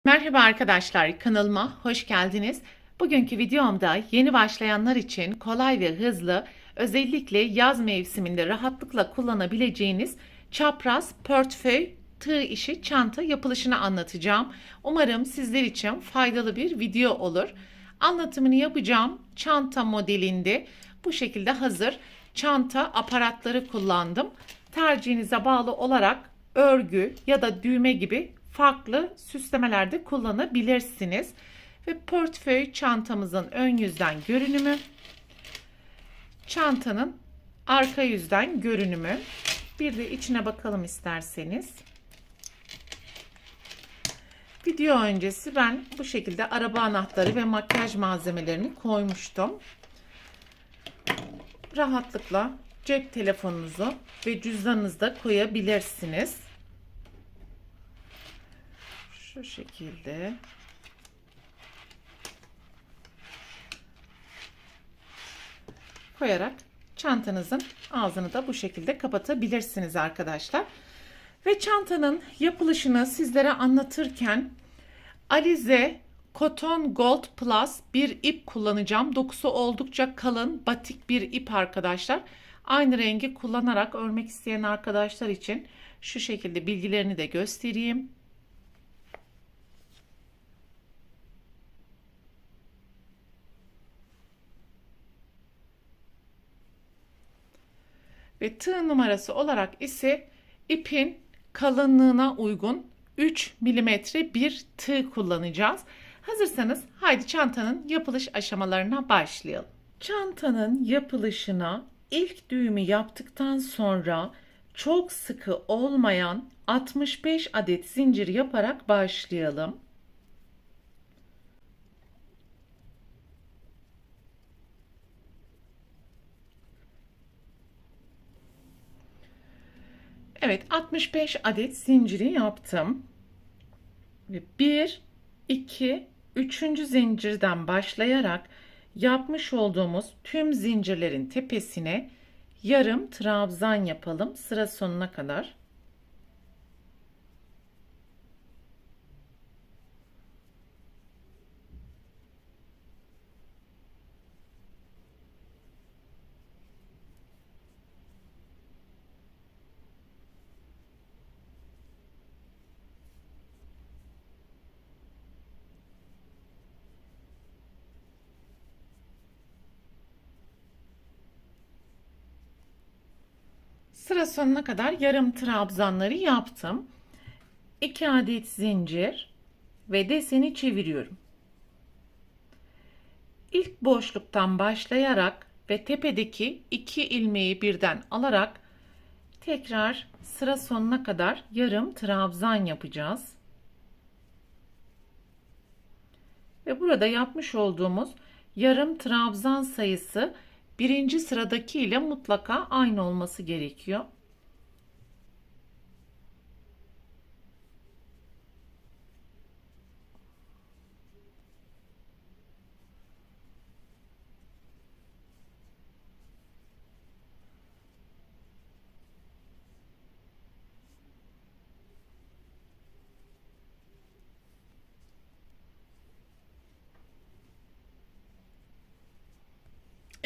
Merhaba arkadaşlar, kanalıma hoş geldiniz. Bugünkü videomda yeni başlayanlar için kolay ve hızlı, özellikle yaz mevsiminde rahatlıkla kullanabileceğiniz çapraz portföy tığ işi çanta yapılışını anlatacağım. Umarım sizler için faydalı bir video olur. Anlatımını yapacağım çanta modelinde bu şekilde hazır çanta aparatları kullandım. Tercihinize bağlı olarak örgü ya da düğme gibi farklı süslemelerde kullanabilirsiniz. Ve portföy çantamızın ön yüzden görünümü, çantanın arka yüzden görünümü. Bir de içine bakalım isterseniz. Video öncesi ben bu şekilde araba anahtarı ve makyaj malzemelerini koymuştum. Rahatlıkla cep telefonunuzu ve cüzdanınızı da koyabilirsiniz. Şu şekilde. Koyarak çantanızın ağzını da bu şekilde kapatabilirsiniz arkadaşlar. Ve çantanın yapılışını sizlere anlatırken Alize Cotton Gold Plus bir ip kullanacağım. Dokusu oldukça kalın batik bir ip arkadaşlar. Aynı rengi kullanarak örmek isteyen arkadaşlar için şu şekilde bilgilerini de göstereyim. Ve tığ numarası olarak ise ipin kalınlığına uygun 3 milimetre bir tığ kullanacağız. Hazırsanız haydi çantanın yapılış aşamalarına başlayalım. Çantanın yapılışına ilk düğümü yaptıktan sonra çok sıkı olmayan 65 adet zincir yaparak başlayalım. Evet, 65 adet zinciri yaptım. Ve 1, 2, 3. zincirden başlayarak yapmış olduğumuz tüm zincirlerin tepesine yarım trabzan yapalım sıra sonuna kadar. Sıra sonuna kadar yarım trabzanları yaptım. 2 adet zincir ve deseni çeviriyorum. İlk boşluktan başlayarak ve tepedeki 2 ilmeği birden alarak tekrar sıra sonuna kadar yarım trabzan yapacağız. Ve burada yapmış olduğumuz yarım trabzan sayısı birinci sıradaki ile mutlaka aynı olması gerekiyor.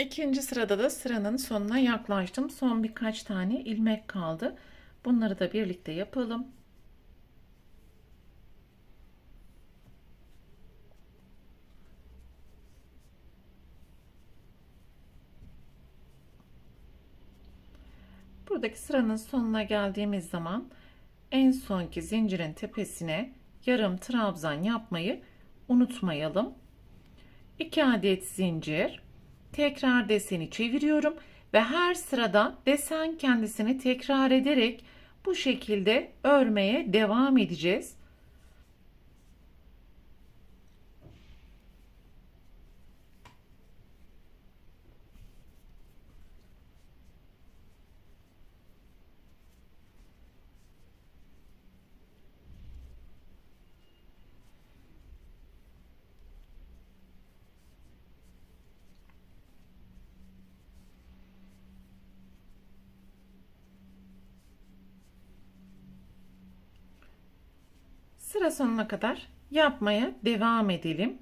İkinci sırada da sıranın sonuna yaklaştım. Son birkaç tane ilmek kaldı. Bunları da birlikte yapalım. Buradaki sıranın sonuna geldiğimiz zaman en sonki zincirin tepesine yarım trabzan yapmayı unutmayalım. 2 adet zincir, tekrar deseni çeviriyorum ve her sırada desen kendisini tekrar ederek bu şekilde örmeye devam edeceğiz. Sıra sonuna kadar yapmaya devam edelim.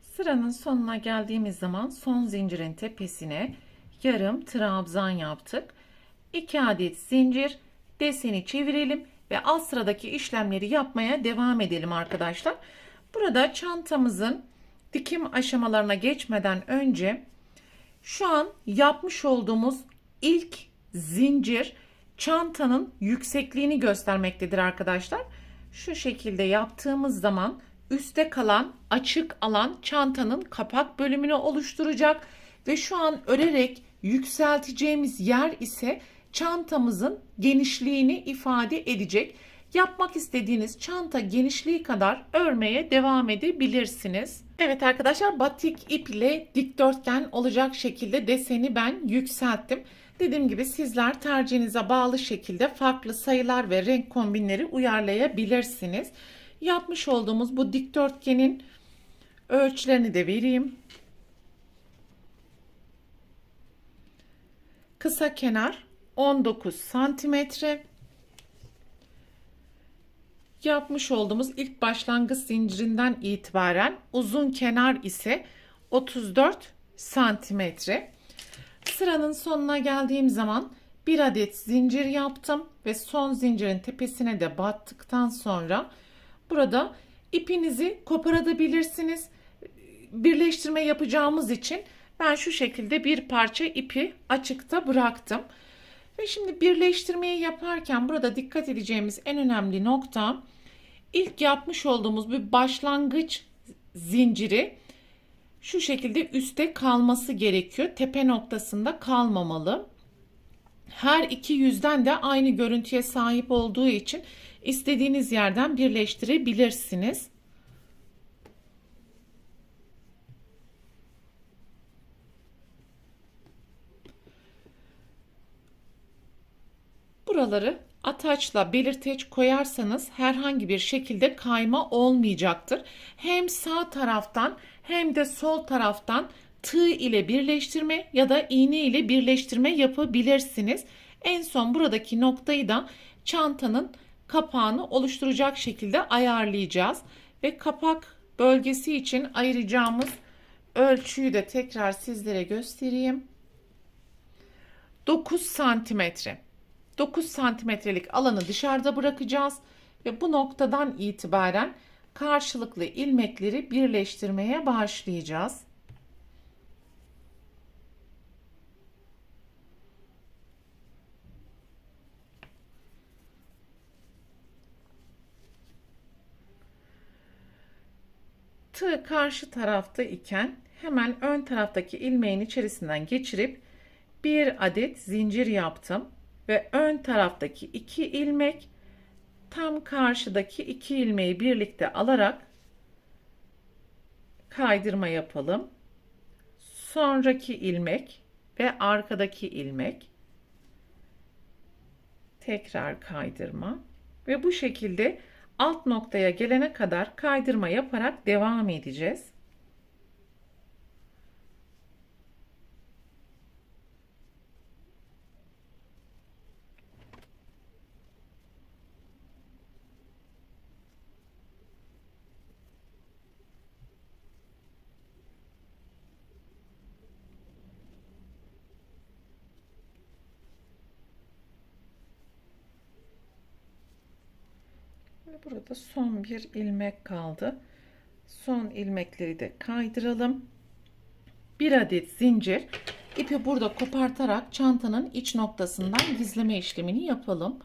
Sıranın sonuna geldiğimiz zaman son zincirin tepesine yarım trabzan yaptık. 2 adet zincir, deseni çevirelim ve alt sıradaki işlemleri yapmaya devam edelim arkadaşlar. Burada çantamızın dikim aşamalarına geçmeden önce şu an yapmış olduğumuz ilk zincir çantanın yüksekliğini göstermektedir arkadaşlar. Şu şekilde yaptığımız zaman üstte kalan açık alan çantanın kapak bölümünü oluşturacak ve şu an örerek yükselteceğimiz yer ise çantamızın genişliğini ifade edecek. Yapmak istediğiniz çanta genişliği kadar örmeye devam edebilirsiniz. Evet arkadaşlar, batik ip ile dikdörtgen olacak şekilde deseni ben yükselttim. Dediğim gibi sizler tercihinize bağlı şekilde farklı sayılar ve renk kombinleri uyarlayabilirsiniz. Yapmış olduğumuz bu dikdörtgenin ölçülerini de vereyim. Kısa kenar 19 santimetre. Yapmış olduğumuz ilk başlangıç zincirinden itibaren uzun kenar ise 34 santimetre. Sıranın sonuna geldiğim zaman bir adet zincir yaptım ve son zincirin tepesine de battıktan sonra burada ipinizi koparabilirsiniz. Birleştirme yapacağımız için ben şu şekilde bir parça ipi açıkta bıraktım. Ve şimdi birleştirmeyi yaparken burada dikkat edeceğimiz en önemli nokta, ilk yapmış olduğumuz bir başlangıç zinciri şu şekilde üstte kalması gerekiyor. Tepe noktasında kalmamalı. Her iki yüzden de aynı görüntüye sahip olduğu için istediğiniz yerden birleştirebilirsiniz. Buraları ataçla belirteç koyarsanız herhangi bir şekilde kayma olmayacaktır. Hem sağ taraftan hem de sol taraftan tığ ile birleştirme ya da iğne ile birleştirme yapabilirsiniz. En son buradaki noktayı da çantanın kapağını oluşturacak şekilde ayarlayacağız. Ve kapak bölgesi için ayıracağımız ölçüyü de tekrar sizlere göstereyim. 9 santimetre. 9 santimetrelik alanı dışarıda bırakacağız ve bu noktadan itibaren karşılıklı ilmekleri birleştirmeye başlayacağız. Tığ karşı tarafta iken hemen ön taraftaki ilmeğin içerisinden geçirip bir adet zincir yaptım ve ön taraftaki 2 ilmek tam karşıdaki 2 ilmeği birlikte alarak kaydırma yapalım. Sonraki ilmek ve arkadaki ilmek, tekrar kaydırma ve bu şekilde alt noktaya gelene kadar kaydırma yaparak devam edeceğiz. Burada son bir ilmek kaldı. Son ilmekleri de kaydıralım. Bir adet zincir, ipi burada kopartarak çantanın iç noktasından gizleme işlemini yapalım.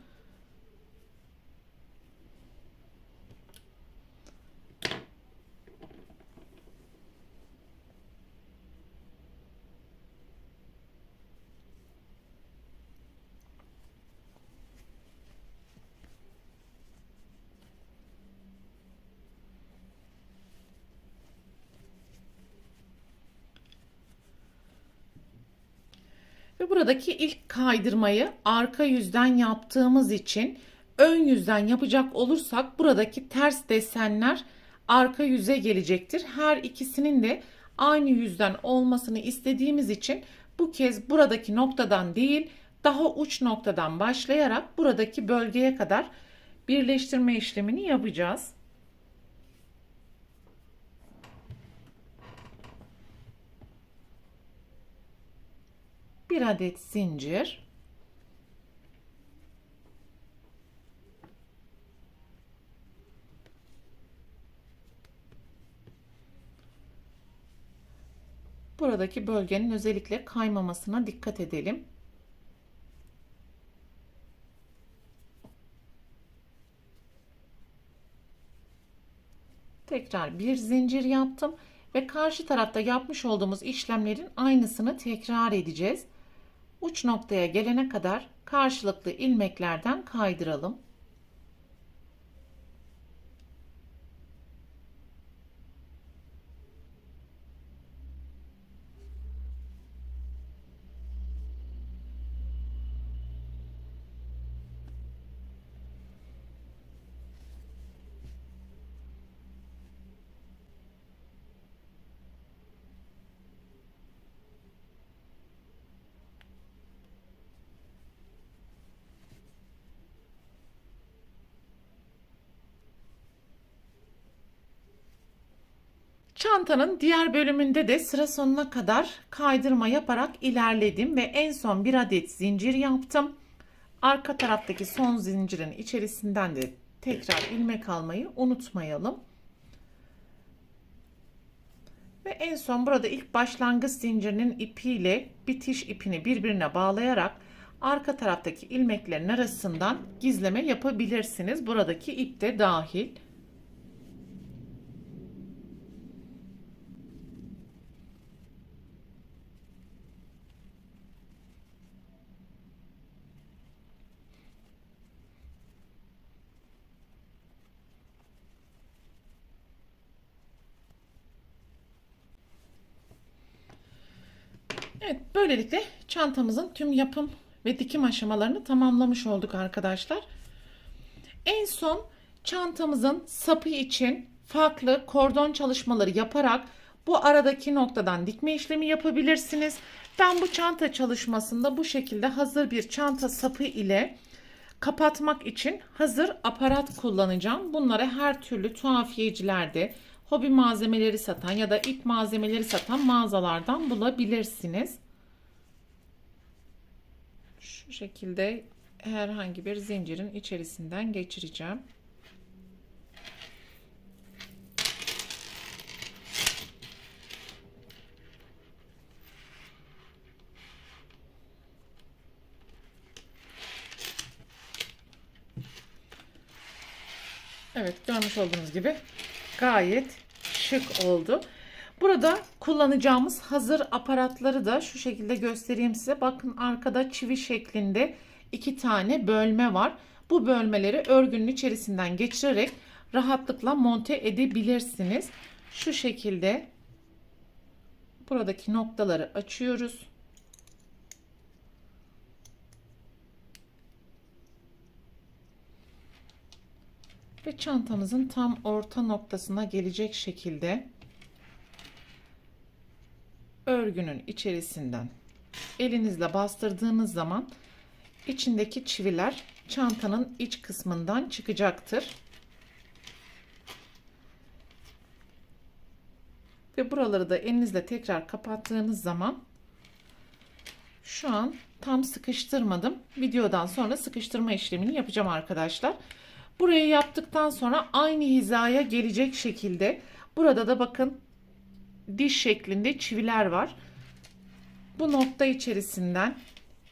Ve buradaki ilk kaydırmayı arka yüzden yaptığımız için ön yüzden yapacak olursak buradaki ters desenler arka yüze gelecektir. Her ikisinin de aynı yüzden olmasını istediğimiz için bu kez buradaki noktadan değil, daha uç noktadan başlayarak buradaki bölgeye kadar birleştirme işlemini yapacağız. Bir adet zincir. Buradaki bölgenin özellikle kaymamasına dikkat edelim. Tekrar bir zincir yaptım ve karşı tarafta yapmış olduğumuz işlemlerin aynısını tekrar edeceğiz. Uç noktaya gelene kadar karşılıklı ilmeklerden kaydıralım. Çantanın diğer bölümünde de sıra sonuna kadar kaydırma yaparak ilerledim ve en son bir adet zincir yaptım. Arka taraftaki son zincirin içerisinden de tekrar ilmek almayı unutmayalım. Ve en son burada ilk başlangıç zincirinin ipiyle bitiş ipini birbirine bağlayarak arka taraftaki ilmeklerin arasından gizleme yapabilirsiniz. Buradaki ip de dahil. Evet, böylelikle çantamızın tüm yapım ve dikim aşamalarını tamamlamış olduk arkadaşlar. En son çantamızın sapı için farklı kordon çalışmaları yaparak bu aradaki noktadan dikme işlemi yapabilirsiniz. Ben bu çanta çalışmasında bu şekilde hazır bir çanta sapı ile kapatmak için hazır aparat kullanacağım. Bunları her türlü tuhafiyecilerde, hobi malzemeleri satan ya da ip malzemeleri satan mağazalardan bulabilirsiniz. Şu şekilde herhangi bir zincirin içerisinden geçireceğim. Evet, görmüş olduğunuz gibi gayet şık oldu. Burada kullanacağımız hazır aparatları da şu şekilde göstereyim size. Bakın, arkada çivi şeklinde 2 tane bölme var. Bu bölmeleri örgünün içerisinden geçirerek rahatlıkla monte edebilirsiniz. Şu şekilde buradaki noktaları açıyoruz. Ve çantamızın tam orta noktasına gelecek şekilde örgünün içerisinden elinizle bastırdığınız zaman içindeki çiviler çantanın iç kısmından çıkacaktır. Ve buraları da elinizle tekrar kapattığınız zaman, şu an tam sıkıştırmadım. Videodan sonra sıkıştırma işlemini yapacağım arkadaşlar. Burayı yaptıktan sonra aynı hizaya gelecek şekilde burada da bakın diş şeklinde çiviler var. Bu nokta içerisinden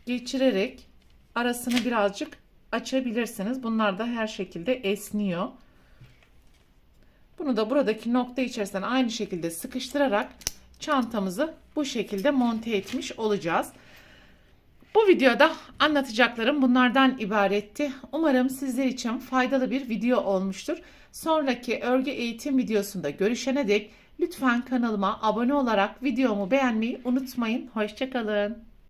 geçirerek arasını birazcık açabilirsiniz. Bunlar da her şekilde esniyor. Bunu da buradaki nokta içerisinden aynı şekilde sıkıştırarak çantamızı bu şekilde monte etmiş olacağız. Bu videoda anlatacaklarım bunlardan ibaretti. Umarım sizler için faydalı bir video olmuştur. Sonraki örgü eğitim videosunda görüşene dek lütfen kanalıma abone olarak videomu beğenmeyi unutmayın. Hoşça kalın.